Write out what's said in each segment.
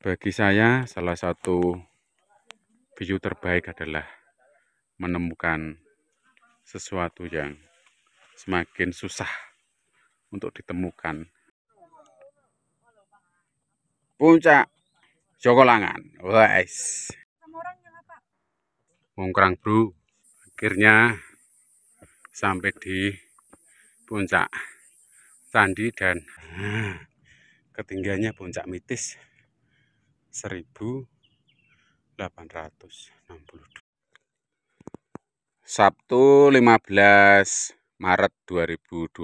Bagi saya, salah satu view terbaik adalah menemukan sesuatu yang semakin susah untuk ditemukan. Puncak Jogolangan, guys. Mongkrang bro, akhirnya sampai di puncak candi dan ketinggiannya puncak mitis 1862. Sabtu 15 Maret 2025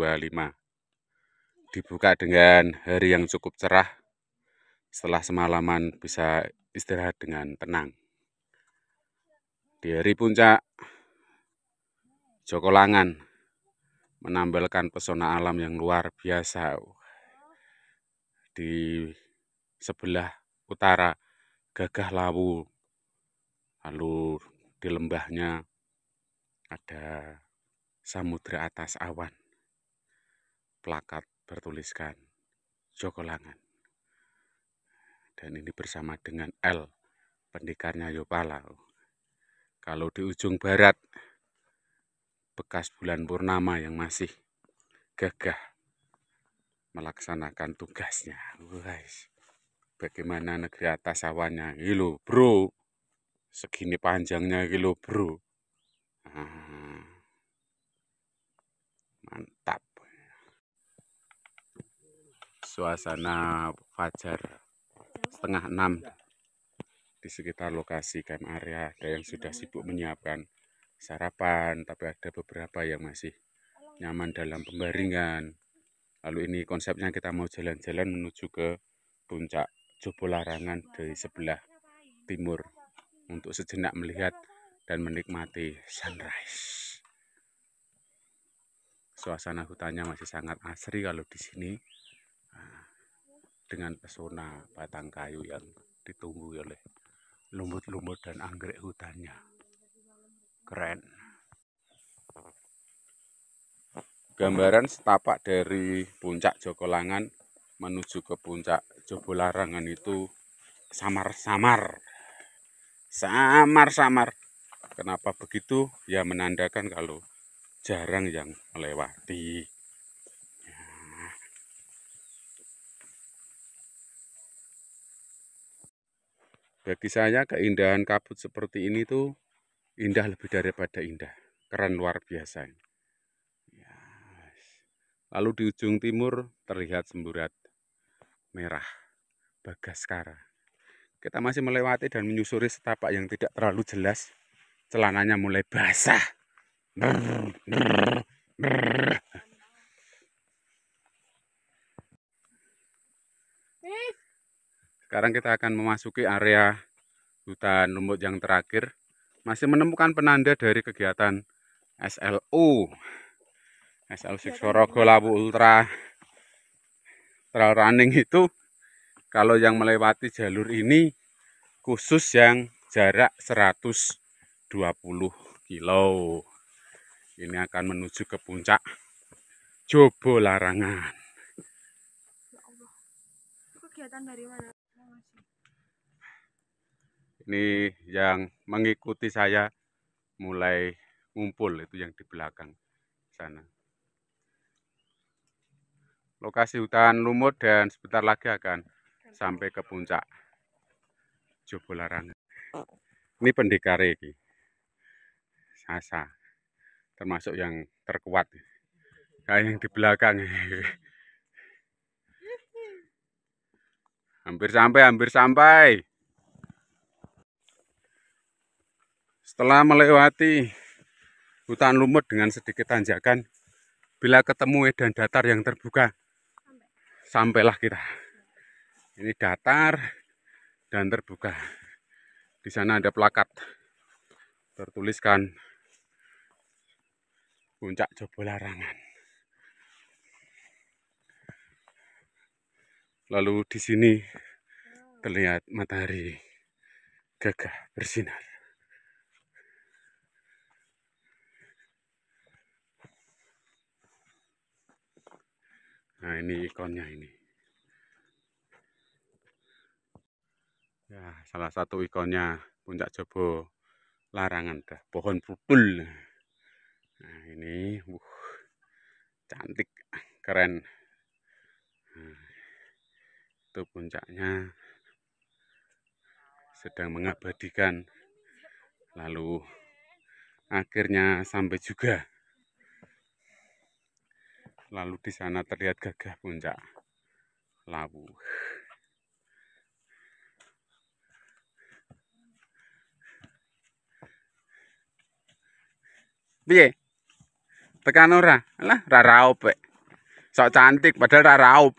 dibuka dengan hari yang cukup cerah. Setelah semalaman bisa istirahat dengan tenang. Di hari puncak, Jogolangan menampilkan pesona alam yang luar biasa. Di sebelah utara, Gagah Lawu. Lalu di lembahnya ada samudra atas awan. Plakat bertuliskan Jogolangan. Dan ini bersama dengan L, pendekarnya Yopala. Kalau di ujung barat, bekas bulan purnama yang masih gagah melaksanakan tugasnya. Guys, bagaimana negeri atas awannya? Gilo bro, segini panjangnya gilo bro. Mantap. Suasana fajar setengah 6 di sekitar lokasi camp area. Ada yang sudah sibuk menyiapkan sarapan, tapi ada beberapa yang masih nyaman dalam pembaringan. Lalu ini konsepnya kita mau jalan-jalan menuju ke puncak Jobolarangan dari sebelah timur untuk sejenak melihat dan menikmati sunrise. Suasana hutannya masih sangat asri kalau di sini, dengan pesona batang kayu yang ditumbuhi oleh lumut-lumut dan anggrek hutannya. Keren. Gambaran setapak dari puncak Jogolangan menuju ke puncak Jobolarangan itu samar-samar. Samar-samar. Kenapa begitu? Ya menandakan kalau jarang yang melewati. Bagi saya keindahan kabut seperti ini tuh indah lebih daripada indah. Keren luar biasa. Lalu di ujung timur terlihat semburat merah Bagaskara. Kita masih melewati dan menyusuri setapak yang tidak terlalu jelas. Celananya mulai basah. Sekarang kita akan memasuki area hutan lumut yang terakhir. Masih menemukan penanda dari kegiatan SLU. SL Siksorogo Lawu Ultra Trail Running itu, kalau yang melewati jalur ini khusus yang jarak 120 kilo. Ini akan menuju ke puncak Jobolarangan. Kegiatan dari mana? Ini yang mengikuti saya mulai ngumpul, itu yang di belakang sana. Lokasi hutan lumut dan sebentar lagi akan sampai ke puncak Jobolarangan. Ini pendekar ini, Sasa, termasuk yang terkuat. Kayak yang di belakang. Hampir sampai. Setelah melewati hutan lumut dengan sedikit tanjakan, bila ketemu medan datar yang terbuka, sampailah kita. Ini datar dan terbuka. Di sana ada plakat tertuliskan puncak Jobolarangan. Lalu di sini terlihat matahari gagah bersinar. Nah, ini ikonnya ini. Ya, salah satu ikonnya Puncak Jobo Larangan, dah pohon pupul. Nah, ini cantik, keren. Nah, itu puncaknya sedang mengabadikan. Lalu akhirnya sampai juga. Lalu di sana terlihat gagah puncak Lawu. Piye? Tekan ora? Alah, ra raup. Sok cantik padahal ra raup.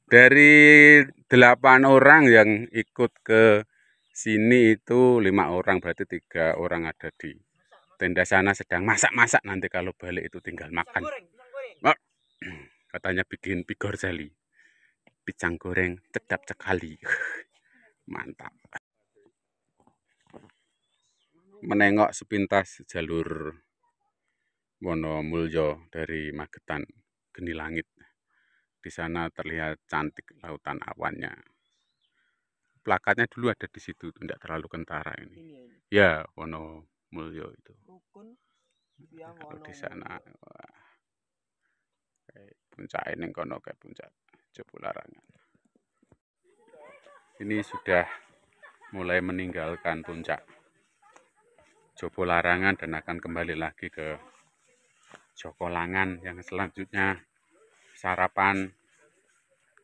Dari 8 orang yang ikut ke sini itu 5 orang, berarti 3 orang ada di tenda sana sedang masak-masak, nanti kalau balik itu tinggal makan. Oh, katanya bikin pigor jali, pisang goreng sedap sekali. Mantap. Menengok sepintas jalur Wonomulyo dari Magetan Geni Langit. Di sana terlihat cantik lautan awannya. Plakatnya dulu ada di situ, tidak terlalu kentara ini. Ya, Wonomulyo itu. Kalau di sana, wah, puncak ini kono kayak puncak Jobo Larangan. Ini sudah mulai meninggalkan puncak Jobo Larangan dan akan kembali lagi ke Jokolangan yang selanjutnya sarapan,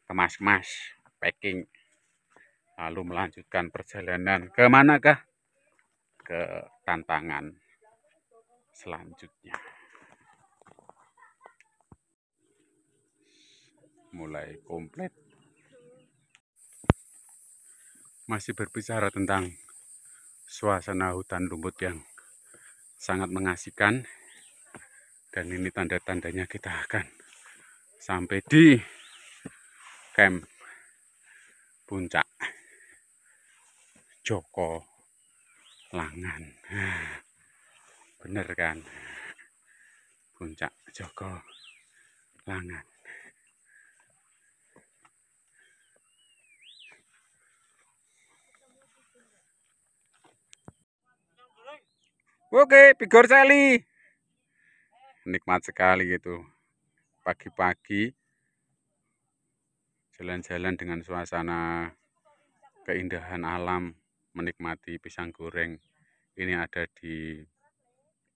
kemas-kemas, packing, lalu melanjutkan perjalanan ke manakah? Ke tantangan selanjutnya. Mulai komplit. Masih berbicara tentang suasana hutan rumput yang sangat mengasihkan, dan ini tanda-tandanya kita akan sampai di camp puncak Joko Langan. Bener kan? Puncak Joko Langan. Oke, pigor seli. Nikmat sekali gitu. Pagi-pagi jalan-jalan dengan suasana keindahan alam, menikmati pisang goreng. Ini ada di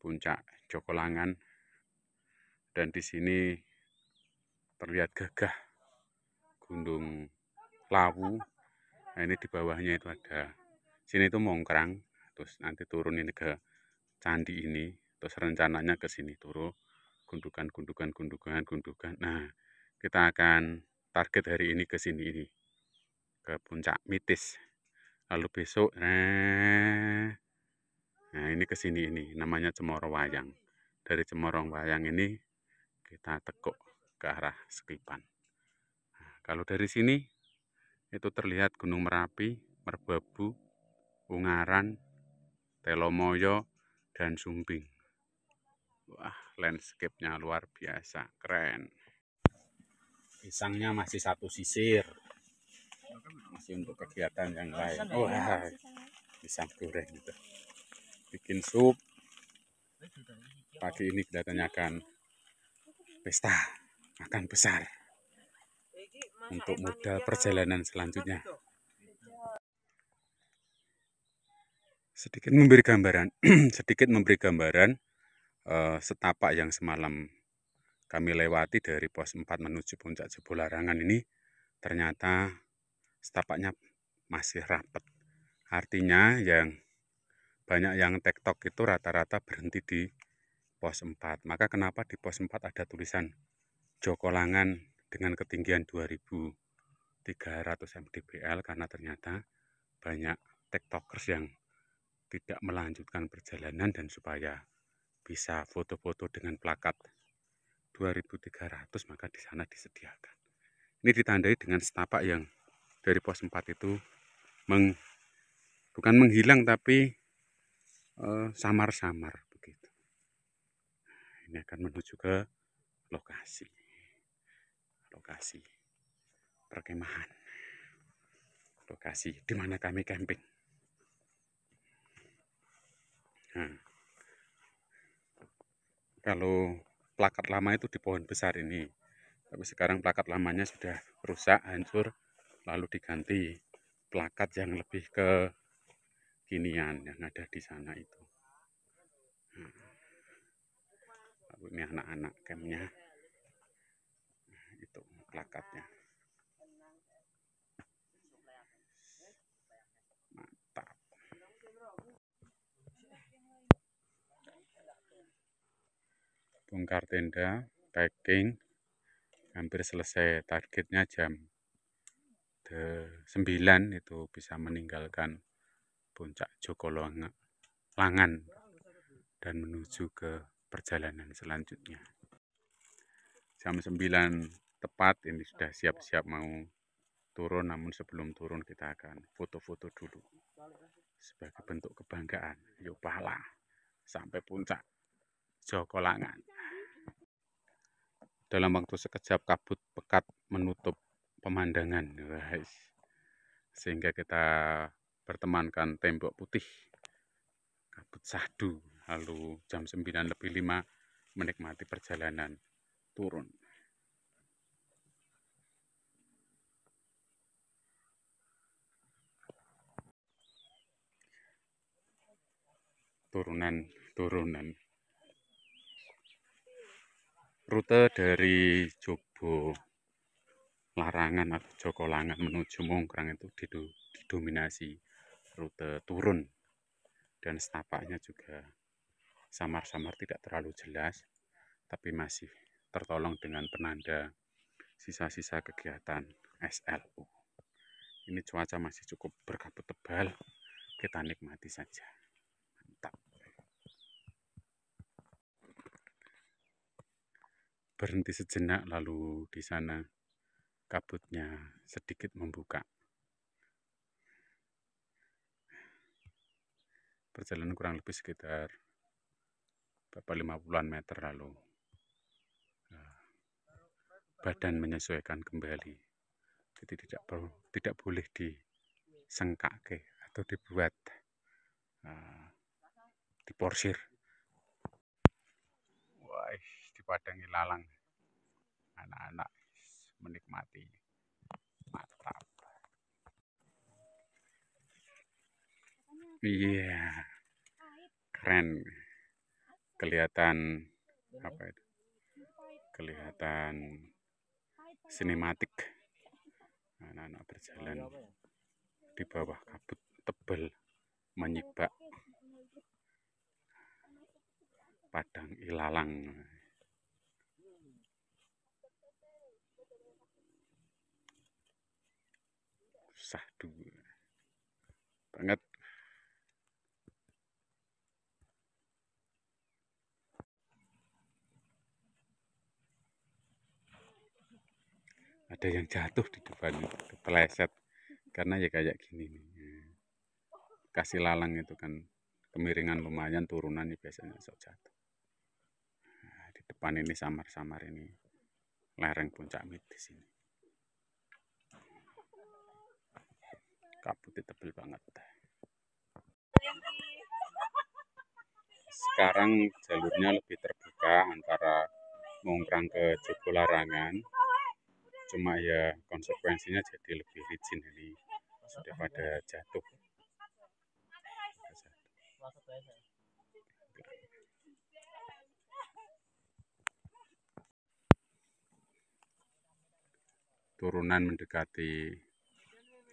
puncak Jokolangan, dan di sini terlihat gagah Gunung Lawu. Nah, ini di bawahnya itu ada, sini itu Mongkrang, terus nanti turun ini ke candi ini, terus rencananya ke sini turun gundukan. Nah, kita akan target hari ini ke sini ini, ke puncak Mitis. Lalu besok, nah ini ke sini ini, namanya Cemoro Wayang. Dari Cemoro Wayang ini kita tekuk ke arah Sekipan. Nah, kalau dari sini itu terlihat Gunung Merapi, Merbabu, Ungaran, Telomoyo, dan Sumbing. Wah, landscape-nya luar biasa, keren. Pisangnya masih satu sisir, masih untuk kegiatan yang lain. Wah, pisang goreng itu. Bikin sup. Pagi ini kelihatannya akan pesta, makan besar untuk modal perjalanan selanjutnya. Sedikit memberi gambaran, setapak yang semalam kami lewati dari pos 4 menuju puncak Jobo Larangan ini, ternyata setapaknya masih rapat. Artinya banyak yang tektok itu rata-rata berhenti di pos 4. Maka kenapa di pos 4 ada tulisan Jokolangan dengan ketinggian 2300 mdpl, karena ternyata banyak tektokers yang tidak melanjutkan perjalanan, dan supaya bisa foto-foto dengan plakat 2300 maka di sana disediakan. Ini ditandai dengan setapak yang dari pos 4 itu bukan menghilang tapi samar-samar begitu. Ini akan menuju ke lokasi perkemahan, lokasi di mana kami camping. Nah, kalau plakat lama itu di pohon besar ini, tapi sekarang plakat lamanya sudah rusak, hancur, lalu diganti plakat yang lebih ke kinian yang ada di sana itu. Nah, lalu ini anak-anak campnya, itu plakatnya. Mantap. Bongkar tenda, packing, hampir selesai. Targetnya jam 9 itu bisa meninggalkan puncak Jogolangan dan menuju ke perjalanan selanjutnya. Jam 9 tepat ini sudah siap-siap mau turun, namun sebelum turun kita akan foto-foto dulu sebagai bentuk kebanggaan. Yuk pala sampai puncak Jogolangan. Dalam waktu sekejap kabut pekat menutup pemandangan, guys. Sehingga kita bertemankan tembok putih, kabut sahdu. Lalu jam 9:05 menikmati perjalanan turun. Turunan. Rute dari Jobo Larangan atau Jogolangan menuju Mongkrang itu didominasi rute turun, dan setapaknya juga samar-samar tidak terlalu jelas, tapi masih tertolong dengan penanda sisa-sisa kegiatan SLU. Ini cuaca masih cukup berkabut tebal, kita nikmati saja. Mantap. Berhenti sejenak, lalu di sana kabutnya sedikit membuka. Perjalanan kurang lebih sekitar 50-an meter, lalu badan menyesuaikan kembali. Jadi tidak boleh disengkake atau dibuat diporsir. Wah, di padang ilalang anak-anak menikmati. Mantap. Iya, keren. Kelihatan apa itu? Kelihatan sinematik. Anak-anak berjalan di bawah kabut tebal menyibak padang ilalang. Sahdu banget. Ada yang jatuh di depan, kepleset karena ya kayak gini nih. Kasih lalang itu kan kemiringan lumayan, turunan nih biasanya sok jatuh. Nah, di depan ini samar-samar ini lereng puncak Mitis ini. Kabutnya tebel banget. Sekarang jalurnya lebih terbuka antara Mongkrang ke Jogolarangan. Cuma ya konsekuensinya jadi lebih licin, ini sudah pada jatuh. Turunan mendekati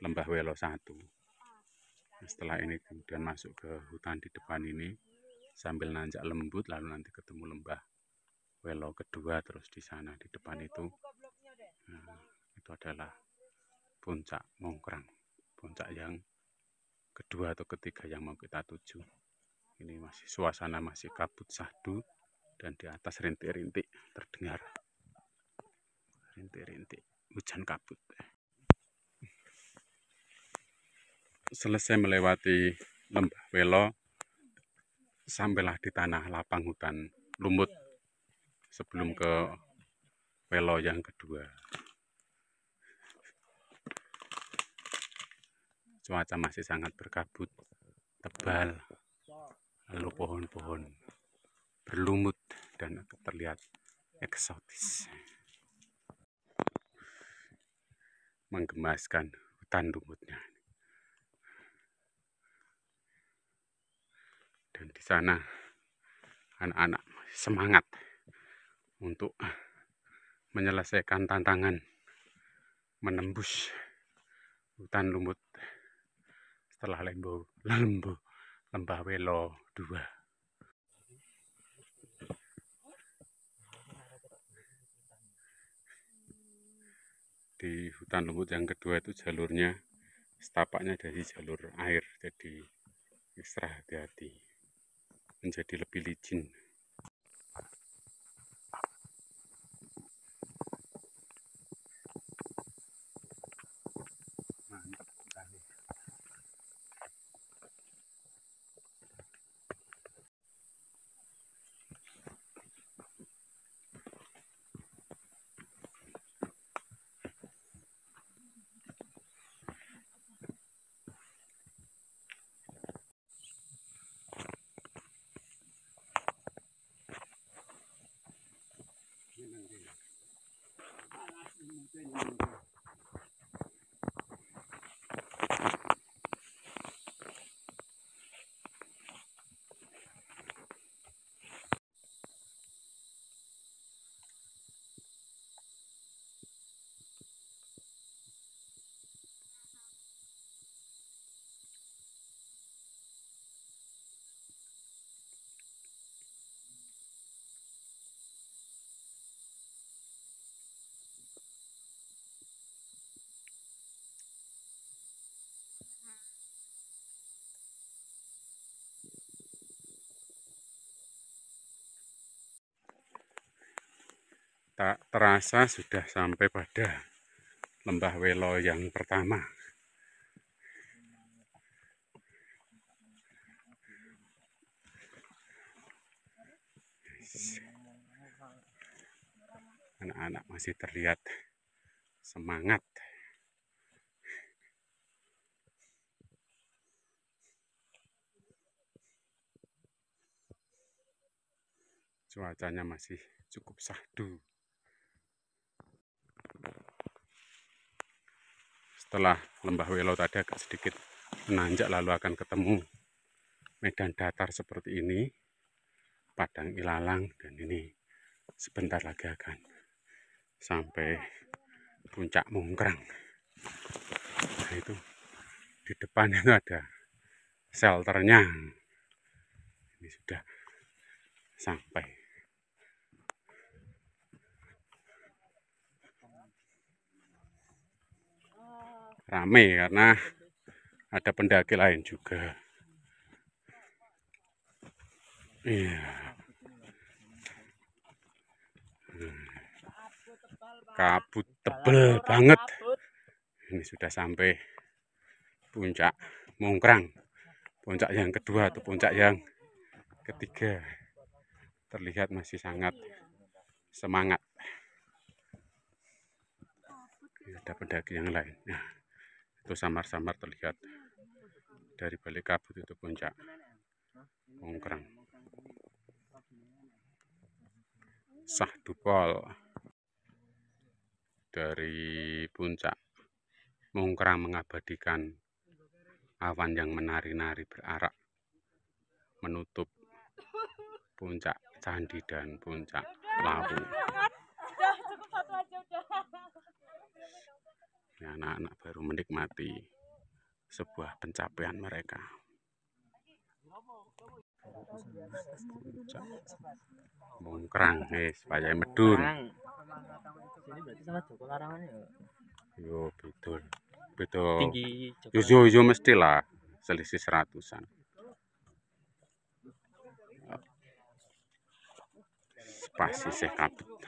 Lembah Welo 1. Setelah ini kemudian masuk ke hutan di depan ini sambil nanjak lembut, lalu nanti ketemu Lembah Welo kedua, terus di sana di depan itu itu adalah puncak Mongkrang, puncak yang kedua atau ketiga yang mau kita tuju. Ini masih suasana masih kabut sahdu, dan di atas rintik-rintik terdengar rintik-rintik hujan kabut. Selesai melewati Lembah Welo, sampailah di tanah lapang hutan lumut sebelum ke Welo yang kedua. Cuaca masih sangat berkabut, tebal, lalu pohon-pohon berlumut dan terlihat eksotis, menggemaskan hutan lumutnya. Dan di sana anak-anak semangat untuk menyelesaikan tantangan menembus hutan lumut setelah Lembah Welo 2. Di hutan lumut yang kedua itu jalurnya setapaknya dari jalur air, jadi ekstra hati-hati, menjadi lebih licin. Mantap sekali. Tak terasa sudah sampai pada Lembah Welo yang pertama. Anak-anak masih terlihat semangat. Cuacanya masih cukup syahdu. Setelah Lembah Welo tadi agak sedikit menanjak, lalu akan ketemu medan datar seperti ini, Padang Ilalang, dan ini sebentar lagi akan sampai puncak Mungkrang. Nah, itu di depan itu ada shelternya. Ini sudah sampai. Rame karena ada pendaki lain juga. Iya. Kabut tebel banget. Ini sudah sampai puncak Mungkrang. Puncak yang kedua atau puncak yang ketiga. Terlihat masih sangat semangat. Ini ada pendaki yang lain. Nah, itu samar-samar terlihat dari balik kabut itu puncak Mungkrang. Sahdupol dari puncak Mungkrang mengabadikan awan yang menari-nari berarak menutup puncak Candi dan puncak Lawu. Anak-anak baru menikmati sebuah pencapaian mereka. Puncak Mungkrang, supaya medun. Ini berarti sama Joko Larangan ya? Yo, betul. Betul. Tinggi Joko Yo mestilah selisih 100-an. Pasti sih kabut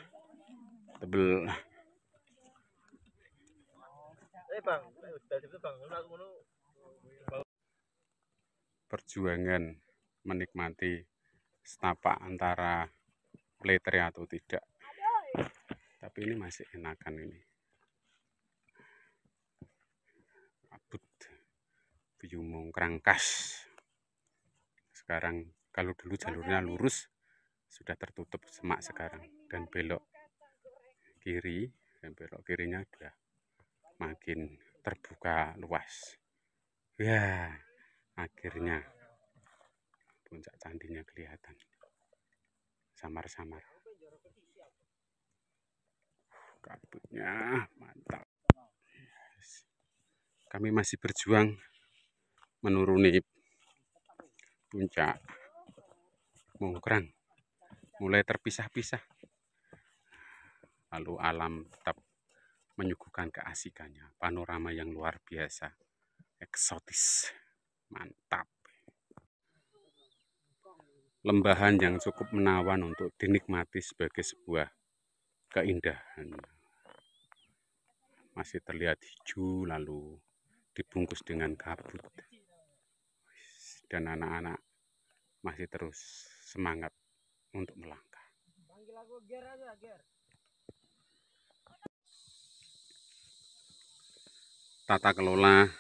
tebel. Perjuangan menikmati setapak antara pletre atau tidak, tapi ini masih enakan ini. Kabut menuju Mongkrang Kas. Sekarang kalau dulu jalurnya lurus sudah tertutup semak sekarang, dan belok kiri, dan belok kirinya sudah makin terbuka luas. Ya, akhirnya puncak candinya kelihatan samar-samar. Kabutnya mantap. Kami masih berjuang menuruni puncak Mongkrang, mulai terpisah-pisah. Lalu alam tetap menyuguhkan keasikannya, panorama yang luar biasa, eksotis, mantap. Lembahan yang cukup menawan untuk dinikmati sebagai sebuah keindahan. Masih terlihat hijau, lalu dibungkus dengan kabut. Dan anak-anak masih terus semangat untuk melangkah. Tata kelola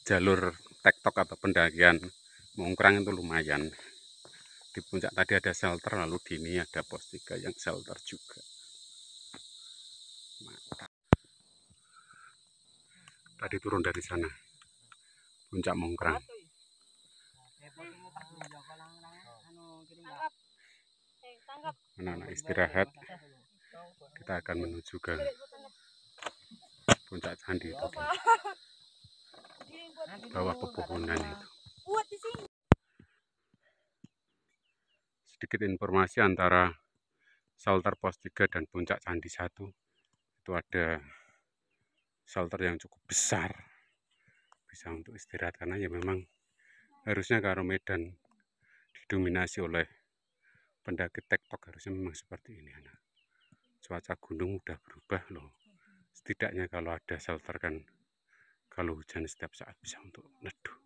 jalur tektok atau pendakian Mongkrang itu lumayan. Di puncak tadi ada shelter, lalu di ini ada pos 3 yang shelter juga. Mantap. Tadi turun dari sana, puncak Mongkrang. Anak-anak istirahat, kita akan menuju ke puncak candi itu, di bawah pepohonan itu. Sedikit informasi antara shelter pos 3 dan puncak candi 1, itu ada shelter yang cukup besar, bisa untuk istirahat, karena ya memang harusnya kalau medan didominasi oleh pendaki tektok harusnya memang seperti ini. Cuaca gunung udah berubah loh, setidaknya kalau ada shelter kan kalau hujan setiap saat bisa untuk neduh.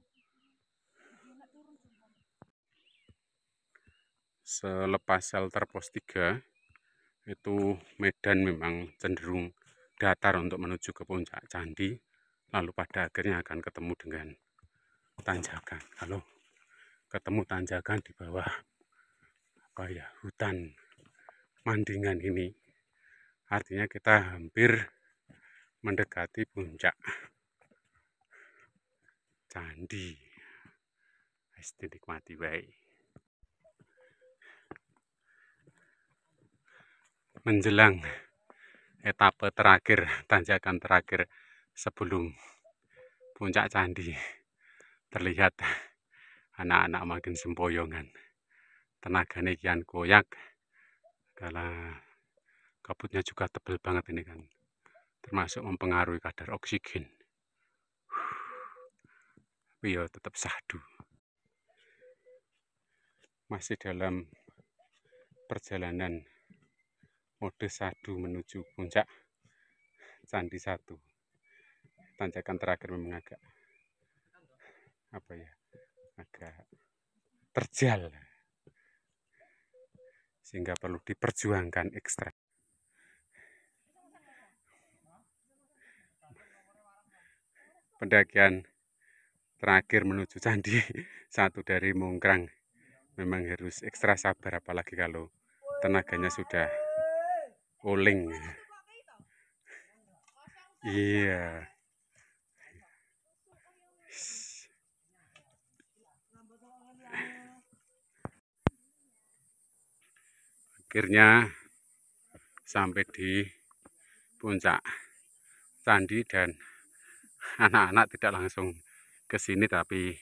Selepas shelter pos 3 itu medan memang cenderung datar untuk menuju ke puncak candi, lalu pada akhirnya akan ketemu dengan tanjakan. Kalau ketemu tanjakan di bawah hutan Mandingan ini, artinya kita hampir mendekati puncak candi. Pasti nikmati baik. Menjelang etape terakhir, tanjakan terakhir sebelum puncak candi, terlihat anak-anak makin sempoyongan. Tenaganya kian koyak, karena kabutnya juga tebal banget ini kan, termasuk mempengaruhi kadar oksigen. Tapi ya tetap sahdu. Masih dalam perjalanan mode sahdu menuju puncak candi 1. Tanjakan terakhir memang agak terjal, sehingga perlu diperjuangkan ekstra. Pendakian terakhir menuju candi 1 dari Mongkrang memang harus ekstra sabar, apalagi kalau tenaganya sudah oleng. Iya. Akhirnya sampai di puncak candi, dan anak-anak tidak langsung ke sini tapi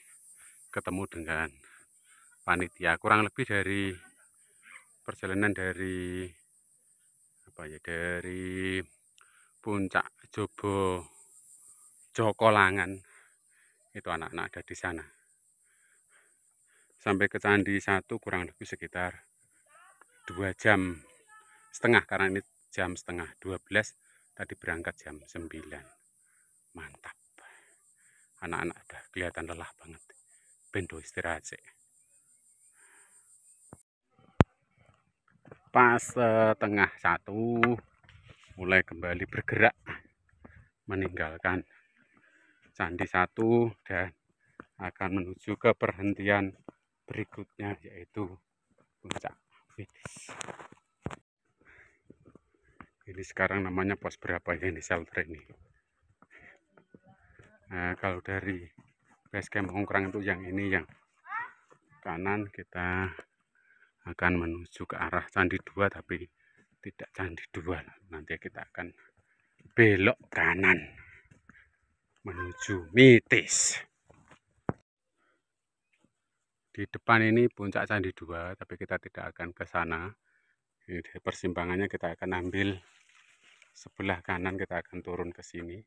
ketemu dengan panitia. Kurang lebih dari perjalanan dari dari puncak Jokolangan itu anak-anak ada di sana. Sampai ke candi 1 kurang lebih sekitar 2,5 jam, karena ini jam setengah 12, tadi berangkat jam 9. Mantap. Anak-anak udah kelihatan lelah banget. Bendo istirahat sih. Pas setengah 1 mulai kembali bergerak meninggalkan candi 1 dan akan menuju ke perhentian berikutnya, yaitu Puncak Mitis. Ini sekarang namanya pos berapa ya ini, shelter ini. Nah, kalau dari base camp Ongkrang itu yang ini, yang kanan, kita akan menuju ke arah Candi 2, tapi tidak Candi 2. Nanti kita akan belok kanan menuju Mitis. Di depan ini puncak Candi 2, tapi kita tidak akan ke sana. Ini persimpangannya kita akan ambil sebelah kanan, kita akan turun ke sini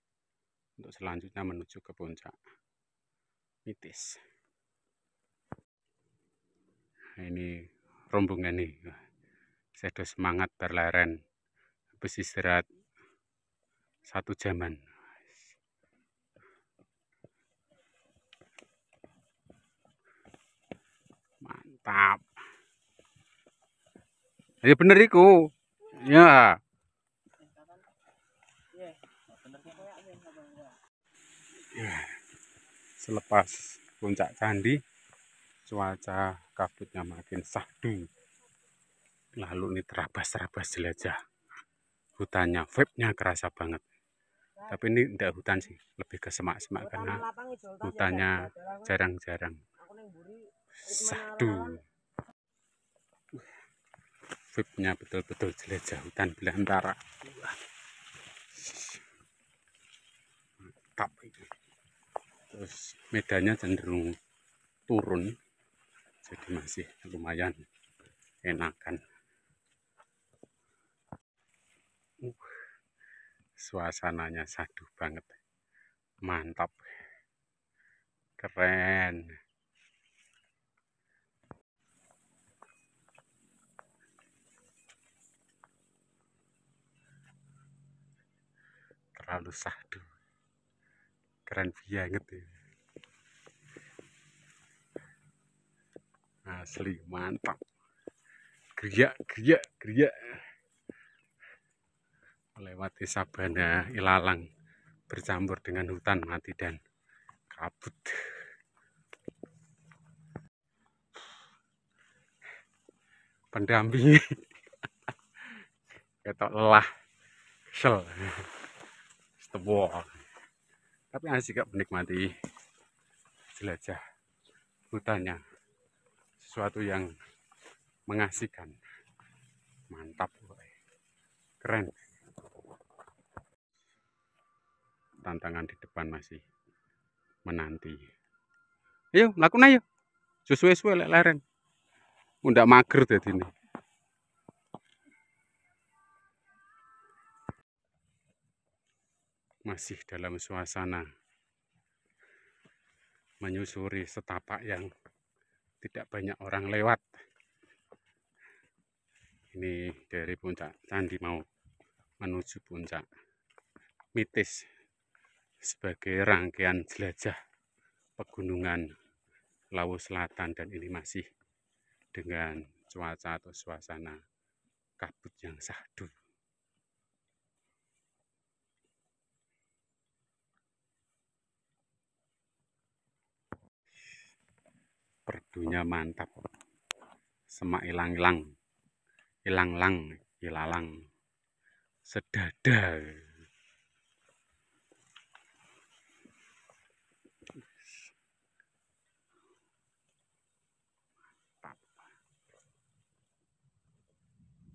untuk selanjutnya menuju ke puncak Mitis. Nah, ini rombongan nih, saya udah semangat berlaren habis istirahat 1 jaman. Mantap. Ya bener iku. Ya. Ya. Selepas puncak candi, cuaca kabutnya makin syahdu. Lalu ini terabas-terabas jelajah. Hutannya, vibe-nya kerasa banget. Tapi ini tidak hutan sih, lebih ke semak-semak karena hutannya jarang-jarang. Syahdu. Vibe-nya betul-betul jelajah hutan belantara. Mantap ini. Terus medannya cenderung turun, jadi masih lumayan enakan. Suasananya syahdu banget, mantap, keren. Terlalu syahdu, keren banget ya. Asli mantap, gerak gerak gerak. Melewati sabana ilalang bercampur dengan hutan mati dan kabut. Pendamping ketok lelah, kesel, tapi asik gak menikmati jelajah hutannya, sesuatu yang mengasihkan, mantap, keren. Tantangan di depan masih menanti. Ayo, lakukan ayo. Sesuai-sesuai lek leren. Ndak mager dadi ini. Masih dalam suasana menyusuri setapak yang tidak banyak orang lewat. Ini dari puncak candi mau menuju puncak Mitis sebagai rangkaian jelajah pegunungan Lawu Selatan, dan ini masih dengan cuaca atau suasana kabut yang syahdu. Perdunya mantap, semak ilang-ilang, ilang-lang, ilalang, sedada.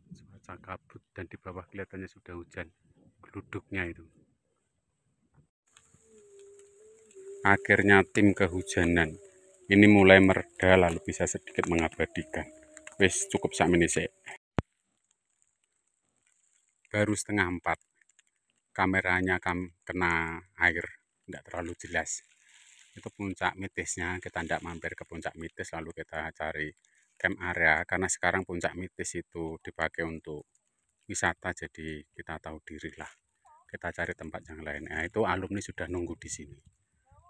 Cuaca kabut dan di bawah kelihatannya sudah hujan, geluduknya itu. Akhirnya tim kehujanan ini mulai mereda, lalu bisa sedikit mengabadikan. Wes cukup sakmene sik. Baru 3:30. Kameranya kena air, tidak terlalu jelas. Itu puncak Mitisnya, kita tidak mampir ke puncak Mitis, lalu kita cari camp area, karena sekarang puncak Mitis itu dipakai untuk wisata, jadi kita tahu diri lah, kita cari tempat yang lain. Nah, itu alumni sudah nunggu di sini.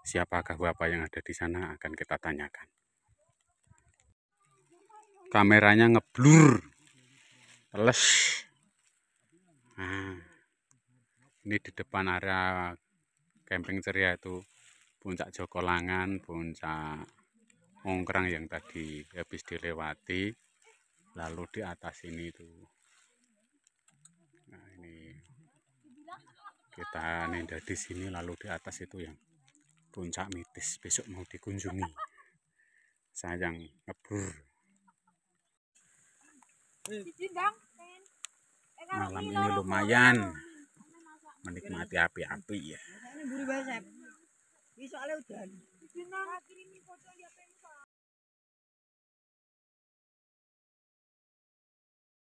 Siapakah bapak yang ada di sana akan kita tanyakan. Kameranya ngeblur, teles. Nah, ini di depan area camping ceria itu Puncak Jokolangan, Puncak Ongkrang yang tadi habis dilewati, lalu di atas ini tuh. Nah, ini kita nenda di sini, lalu di atas itu yang puncak mitis, besok mau dikunjungi. Sayang ngebur. Malam ini lumayan menikmati api-api ya. Soalnya udah.